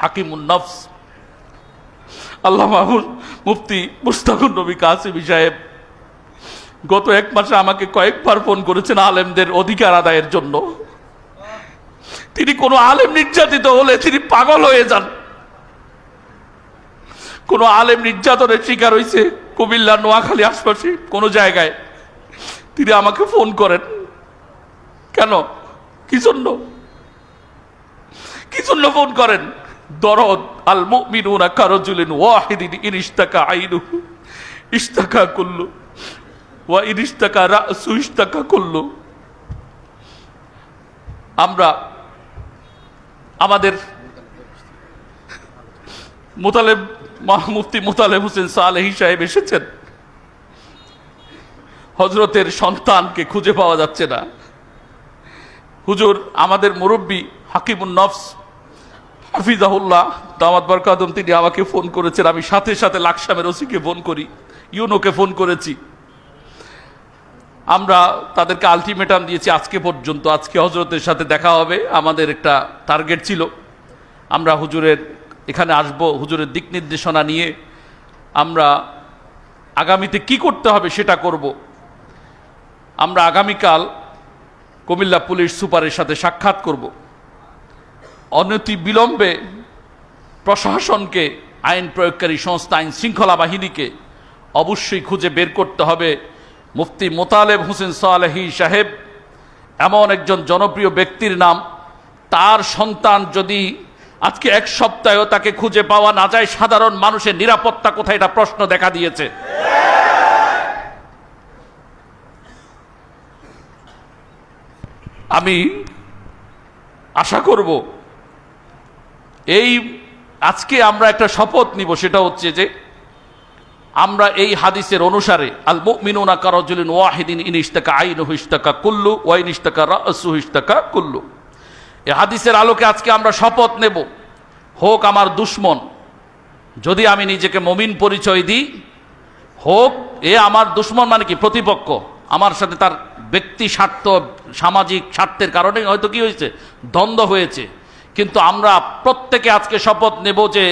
হাকিমুন নফস আল্লামা মুফতি মুশতাকুর নবী কাসেমী সাহেব গত এক মাসে আমাকে কয়েকবার ফোন করেছেন আলেমদের অধিকার আদায়ের জন্য। তিনি কোনো আলেম নির্যাতিত হলে তিনি পাগল হয়ে যান। কোনো আলেম নির্যাতনের শিকার হয়েছে কুমিল্লা, নোয়াখালী আশপাশে কোনো জায়গায়, তিনি আমাকে ফোন করেন। কেন? কি জন্য ফোন করেন? দরদ আল মুমিনুনা কারাজুলিন ওয়াহিদিন ইন ইশতাকা আইনুহু ইশতাকা কুল্লু ওয়া ইন ইশতাকা রাসু ইশতাকা কুল্লু। আমরা আমাদের মুফতি মোতালেব হোসেন সালেহী সাহেব এসেছেন, হযরতের সন্তানকে খুঁজে পাওয়া যাচ্ছে না। হুজুর আমাদের মুরব্বী হাকিমুন নফস হাফিজাহুল্লাহ দামাত বরকাতুম তিনি আমাকে ফোন করেছেন। আমি সাথে সাথে লাকসামের ওসিকে ফোন করি, ইউনোকে ফোন করেছি। আমরা তাদেরকে আলটিমেটাম দিয়েছি আজকে পর্যন্ত, আজকে হযরতের সাথে দেখা হবে। আমাদের একটা টার্গেট ছিল, আমরা হুজুরের এখানে আসব, হুজুরের দিক নির্দেশনা নিয়ে আমরা আগামীতে কি করতে হবে সেটা করব। আমরা আগামীকাল কুমিল্লা পুলিশ সুপারের সাথে সাক্ষাৎ করব। অনতি বিলম্বে প্রশাসনকে, আইন প্রয়োগকারী সংস্থা, আইন শৃঙ্খলা বাহিনীকে অবশ্যই খুঁজে বের করতে হবে। মুফতি মোতালেব হোসেন সালেহী সাহেব এমন একজন জনপ্রিয় ব্যক্তির নাম, তার সন্তান যদি আজকে এক সপ্তাহেও তাকে খুঁজে পাওয়া না যায়, সাধারণ মানুষের নিরাপত্তা কোথায়, এটা প্রশ্ন দেখা দিয়েছে। আমি আশা করব এই আজকে আমরা একটা শপথ নিব, সেটা হচ্ছে যে আমরা এই হাদিসের অনুসারে আল মুমিনুনা কারাজুলিন ওয়াহিদিন ইন ইশতাকা আইনুহু ইশতাকা কুল্লু ওয়া ইন ইশতাকা রাসুহু ইশতাকা কুল্লু। এই হাদিসের আলোকে আজকে আমরা শপথ নেব, হোক আমার দুশমন, যদি আমি নিজেকে মুমিন পরিচয় দিই, হোক এ আমার দুশমন মানে কি প্রতিপক্ষ, আমার সাথে তার ব্যক্তি স্বার্থ, সামাজিক স্বার্থের কারণে হয়তো কি হয়েছে, দ্বন্দ্ব হয়েছে, কিন্তু আমরা প্রত্যেকে আজকে শপথ নেব যে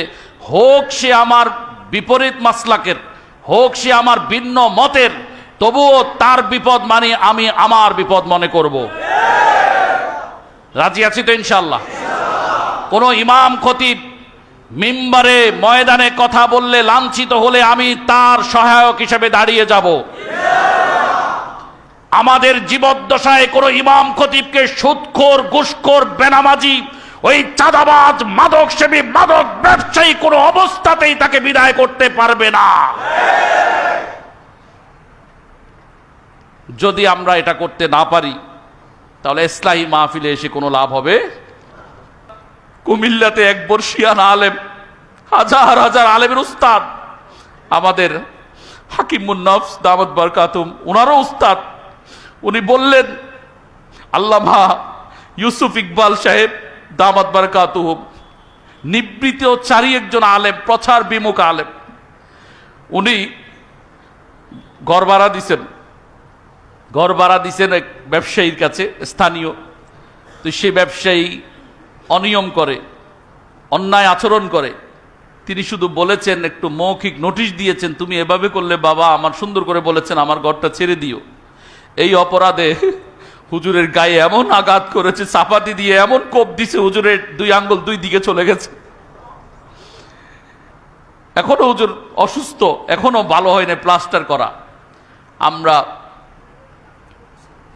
হোক সে আমার বিপরীত মাসলাকের, হোক সে আমার ভিন্ন মতের, তবুও তার বিপদ মানে আমি আমার বিপদ মনে করব। রাজি আছি তো ইনশাআল্লাহ? কোন ইমাম খতিব মিম্বারে ময়দানে কথা বললে, লাঞ্ছিত হলে আমি তার সহায়ক হিসেবে দাঁড়িয়ে যাব। আমাদের জীবদ্দশায় কোন ইমাম খতিবকে সুদখোর, ঘুষখোর, বেনামাজি, ওই চাঁদাবাজ, মাদক সেবী, মাদক ব্যবসায়ী কোনো অবস্থাতেই তাকে বিদায় করতে পারবে না। যদি আমরা এটা করতে না পারি তাহলে ইসলাহী মাহফিলে এসে কোনো লাভ হবে? কুমিল্লাতে এক বর্ষিয়ান আলেম, হাজার হাজার আলেমের উস্তাদ, আমাদের হাকিমুন নফস দামাত বরকাতুম ওনারও উস্তাদ, উনি বললেন, আল্লামা ইউসুফ ইকবাল সাহেব দামাত বরকাতুহুম নিবৃত্ত চারি একজন আলেম, প্রচার বিমুখ আলেম, উনি ঘর ভাড়া দিছেন এক ব্যবসায়ীর কাছে, স্থানীয়। তো সেই ব্যবসায়ী অনিয়ম করে, অন্যায় আচরণ করে। তিনি শুধু বলেছেন, একটু মৌখিক নোটিশ দিয়েছেন, তুমি এভাবে করলে বাবা, আমার সুন্দর করে বলেছেন আমার ঘরটা ছেড়ে দিও। এই অপরাধে হুজুরের গায়ে এমন আঘাত করেছে, চাপাতি দিয়ে এমন কোপ দিছে, হুজুরের 2 আঙ্গুল 2 দিকে চলে গেছে। এখনো হুজুর অসুস্থ, এখনো ভালো হয়নি প্লাস্টার করা। আমরা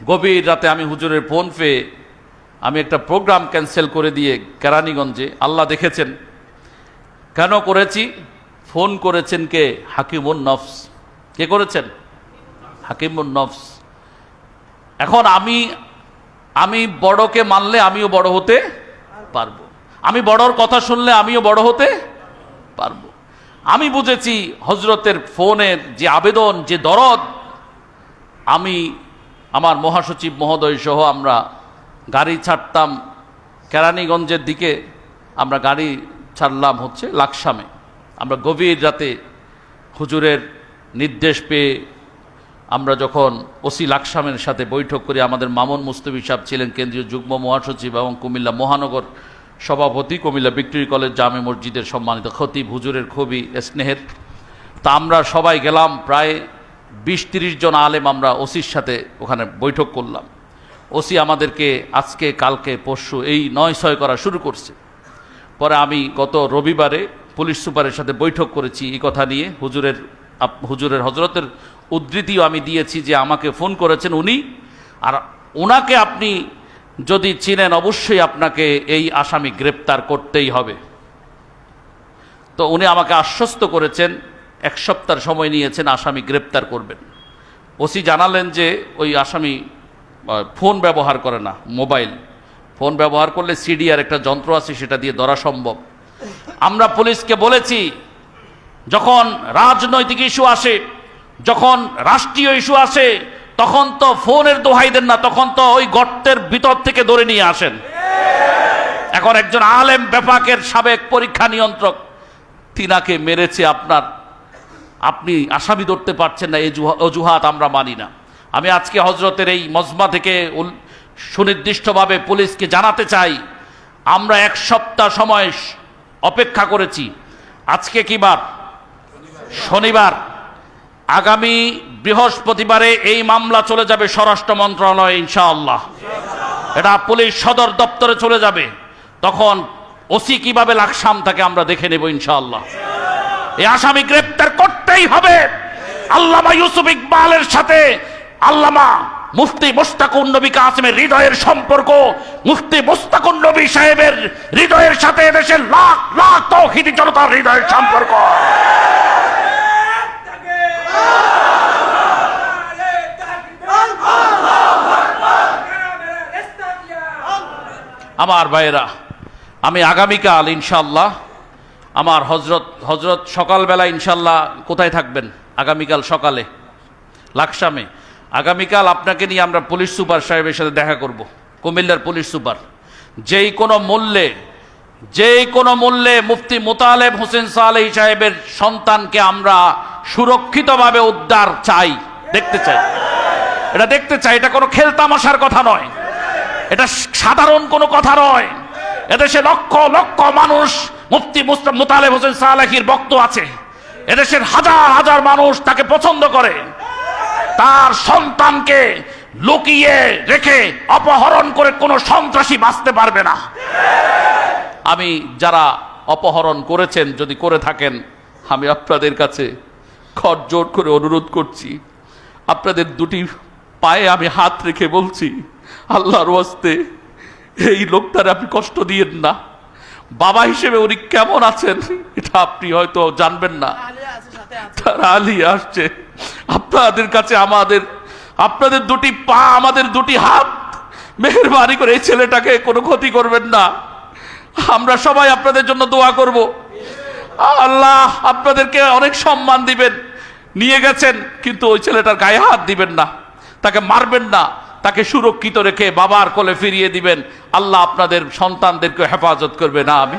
গভীর রাতে আমি হুজুরের ফোন পেয়ে আমি একটা প্রোগ্রাম ক্যান্সেল করে দিয়ে কেরানীগঞ্জে, আল্লাহ দেখেছেন কেন করেছি, ফোন করেছেন কে? হাকিমুন নফস। কে করেছেন? হাকিমুন নফস। এখন আমি বড়কে মানলে আমিও বড় হতে পারবো, আমি বড়র কথা শুনলে আমিও বড় হতে পারবো। আমি বুঝেছি হযরতের ফোনের যে আবেদন, যে দরদ, আমি আমার মহাসচিব মহোদয় সহ আমরা গাড়ি ছাড়তাম কেরানীগঞ্জের দিকে, আমরা গাড়ি ছাড়লাম হচ্ছে লাকসামে। আমরা গভীর রাতে হুজুরের নির্দেশ পেয়ে আমরা যখন ওসি লাকসামের সাথে বৈঠক করি, আমাদের মামুন মুস্তফী সাহেব ছিলেন কেন্দ্রীয় যুগ্ম মহাসচিব এবং কুমিল্লা মহানগর সভাপতি, কুমিল্লা ভিক্টোরি কলেজ জামে মসজিদের সম্মানিত খতিব, হুজুরের খুবই স্নেহের। তা আমরা সবাই গেলাম, প্রায় 20-30 জন আলেম আমরা ওসির সাথে ওখানে বৈঠক করলাম। ওসি আমাদেরকে আজকে কালকে পরশু এই 9-6 করা শুরু করছে। পরে আমি গত রবিবারে পুলিশ সুপারের সাথে বৈঠক করেছি এই কথা নিয়ে। হুজুরের হজরতের উদ্ধৃতিও আমি দিয়েছি যে আমাকে ফোন করেছেন উনি, আর ওনাকে আপনি যদি চিনেন অবশ্যই আপনাকে এই আসামি গ্রেপ্তার করতেই হবে। তো উনি আমাকে আশ্বস্ত করেছেন 1 সপ্তাহ সময় নিয়েছেন, আসামি গ্রেপ্তার করবেন। ওসি জানালেন যে ওই আসামি ফোন ব্যবহার করে না, মোবাইল ফোন ব্যবহার করলে সিডিআর একটা যন্ত্র আছে, সেটা দিয়ে ধরা সম্ভব। আমরা পুলিশকে বলেছি যখন রাজনৈতিক ইস্যু আসে, যখন রাষ্ট্রীয় ইস্যু আসে, তখন তো ফোনের দোহাই দেন না, তখন তো ওই গর্তের ভিতর থেকে ধরে নিয়ে আসেন। এখন একজন আলেম বেফাকের সাবেক পরীক্ষা নিয়ন্ত্রক, তিনাকে মেরেছে আপনি আসামি ধরতে পারছেন না, এই অজুহাত আমরা মানি না। আমি আজকে হজরতের এই মজমা থেকে সুনির্দিষ্টভাবে পুলিশকে জানাতে চাই, আমরা 1 সপ্তাহ সময় অপেক্ষা করেছি। আজকে কি বার? শনিবার। আগামী বৃহস্পতিবারে এই মামলা চলে যাবে স্বরাষ্ট্র মন্ত্রণালয়ে ইনশাআল্লাহ। এটা পুলিশ সদর দপ্তরে চলে যাবে। তখন ওসি কিভাবে লাকসাম থাকে আমরা দেখে নেব ইনশাআল্লাহ। এই আসামি গ্রেপ্তার করতেই হবে। আল্লামা ইউসুফ ইকবালের সাথে আল্লামা মুফতি মুস্তাকুন নবী কাসেমের হৃদয়ের সম্পর্ক, মুফতি মুস্তাকুন নবী সাহেবের হৃদয়ের সাথে এদেশের লাখ লাখ তাওহীদি জনতার হৃদয়ের সম্পর্ক। আমার ভাইয়েরা, আমি আগামীকাল ইনশাআল্লাহ আমার হজরত সকালবেলা ইনশাআল্লাহ কোথায় থাকবেন? আগামীকাল সকালে লাকসামে। আগামীকাল আপনাকে নিয়ে আমরা পুলিশ সুপার সাহেবের সাথে দেখা করব, কুমিল্লার পুলিশ সুপার। যেই কোনো মূল্যে মুফতি মোতালেব হোসেন সালেহী সাহেবের সন্তানকে আমরা সুরক্ষিতভাবে উদ্ধার চাই, দেখতে চাই। এটা কোনো খেলতামাশার কথা নয়, এটা সাধারণ কোনো কথা নয়। এদেশে লক্ষ লক্ষ মানুষ মুফতি মোতালেব হোসেন সালেহীর ভক্ত আছে। এদেশের হাজার হাজার মানুষ তাকে পছন্দ করে। তার সন্তানকে লুকিয়ে রেখে অপহরণ করে কোনো সন্ত্রাসী বাঁচতে পারবে না। আমি যারা অপহরণ করেছেন, যদি করে থাকেন, আমি আপনাদের কাছে করজোড় করে অনুরোধ করছি, আপনাদের 2টি পায়ে আমি হাত রেখে বলছি, আল্লাহর ওয়াস্তে এই লোকটার আপনি কষ্ট দিয়েন না। বাবা হিসেবে উনি কেমন আছেন এটা আপনি হয়তো জানবেন না। তার আলী আসছে আপনাদের কাছে, আপনাদের 2টি পা, আমাদের 2টি হাত, মেহেরবানি করে এই ছেলেটাকে কোনো ক্ষতি করবেন না। আমরা সবাই আপনাদের জন্য দোয়া করব। আল্লাহ আপনাদেরকে অনেক সম্মান দিবেন। নিয়ে গেছেন, কিন্তু ওই ছেলেটার গায়ে হাত দিবেন না, তাকে মারবেন না, তাকে সুরক্ষিত রেখে বাবার কোলে ফিরিয়ে দিবেন। আল্লাহ আপনাদের সন্তানদেরকে হেফাজত করবে না। আমি